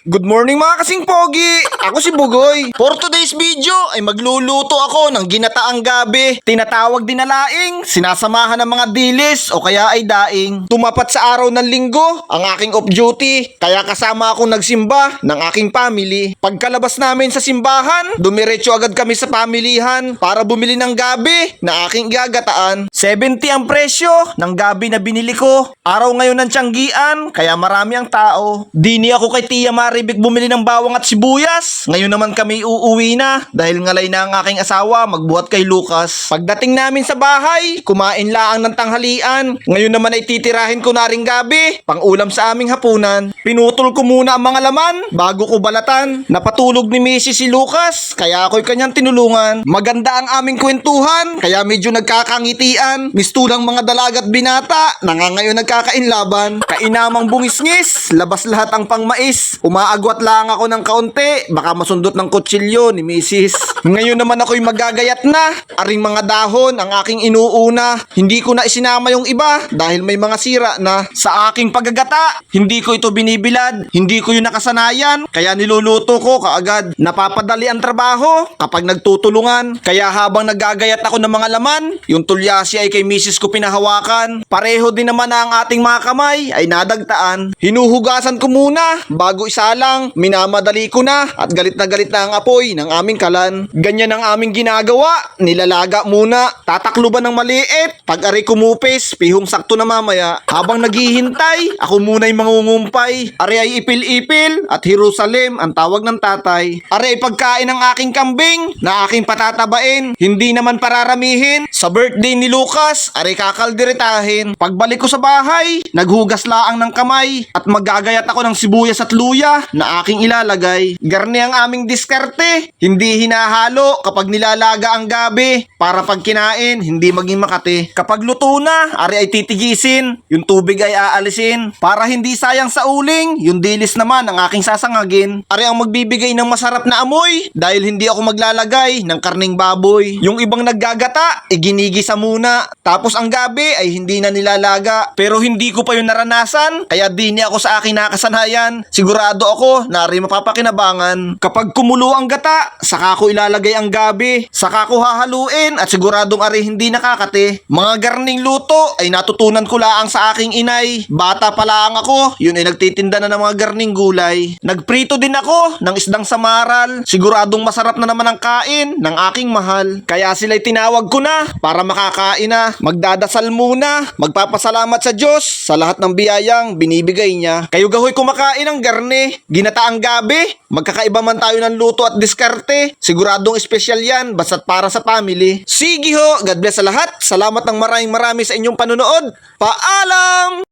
Good morning mga kasing pogi! Ako si Bugoy. For today's video ay magluluto ako ng ginataang gabi. Tinatawag din na laing, sinasamahan ng mga dilis o kaya ay daing. Tumapat sa araw ng linggo ang aking off duty, kaya kasama akong nagsimba ng aking family. Pagkalabas namin sa simbahan, dumiretso agad kami sa pamilihan para bumili ng gabi na aking igagataan. 70 ang presyo ng gabi na binili ko. Araw ngayon ng Tianggian, kaya marami ang tao. Dini ako kay Tia Maribik bumili ng bawang at sibuyas. Ngayon naman kami uuwi na dahil ngalay na ang aking asawa magbuhat kay Lucas. Pagdating namin sa bahay, kumain laang ng tanghalian. Ngayon naman ay titirahin ko na ring gabi, pang ulam sa aming hapunan. Pinutol ko muna ang mga laman bago ko balatan. Napatulog ni Mrs. si Lucas, kaya ako'y kanyang tinulungan. Maganda ang aming kwentuhan, kaya medyo nagkakangitian. Mistulang mga dalagat binata, nangangayon nagkakainlaban. Kainamang bungisngis, labas lahat ang pangmais. Umaagwat lang ako ng kaunti, baka masundot ng kutsilyo ni Mrs. Ngayon naman ako'y magagayat na. Aring mga dahon ang aking inuuna. Hindi ko na isinama yung iba dahil may mga sira na. Sa aking paggagata, hindi ko ito binibilad. Hindi ko yung nakasanayan, kaya niluluto ko kaagad. Napapadali ang trabaho kapag nagtutulungan. Kaya habang nagagayat ako ng mga laman, yung tulyasi ay kay Mrs. ko pinahawakan. Pareho din naman na ang ating mga kamay ay nadagtaan. Hinuhugasan ko muna bago isalang, minamadali ko na at galit na ang apoy ng aming kalan. Ganyan ang aming ginagawa, nilalaga muna, tatakluban ng maliit, pag-ari kumupis, pihong sakto na mamaya. Habang naghihintay, ako muna'y mangungumpay. Ari ay ipil-ipil at Jerusalem ang tawag ng tatay. Ari ay pagkain ng aking kambing na aking patatabain, hindi naman pararamihin. Sa birthday ni Lucas, ari kakalderetahin. Pagbalik ko sa bahay, naghugas laang ng kamay at magagayat ako ng sibuyas at luya na aking ilalagay. Garni ang aming diskarte, hindi hinahalo kapag nilalaga ang gabi para pag kinain, hindi maging makati. Kapag luto na, ari ay titigisin, yung tubig ay aalisin para hindi sayang sa uling, yung dilis naman ang aking sasangagin. Ari ang magbibigay ng masarap na amoy dahil hindi ako maglalagay ng karning baboy. Yung ibang naggagata, ginigisa muna. Tapos ang gabi ay hindi na nilalaga. Pero hindi ko pa yun naranasan, kaya di niya ako sa aking nakasanayan. Sigurado ako na rin mapapakinabangan. Kapag kumulo ang gata, saka ko ilalagay ang gabi. Saka ko hahaluin at siguradong ari hindi nakakate. Mga garning luto ay natutunan ko laang sa aking inay. Bata pa lang ako, yun ay nagtitinda na ng mga garning gulay. Nagprito din ako ng isdang samaral. Siguradong masarap na naman ang kain ng aking mahal. Kaya sila'y tinawag ko na para makakain na. Magdadasal muna, magpapasalamat sa Diyos sa lahat ng biyayang binibigay niya. Kayo gahoy kumakain ng garne, ginataang gabi, magkakaiba man tayo ng luto at diskarte. Siguradong espesyal yan, basta't para sa family. Sige ho, God bless sa lahat. Salamat ng marami sa inyong panonood. Paalam!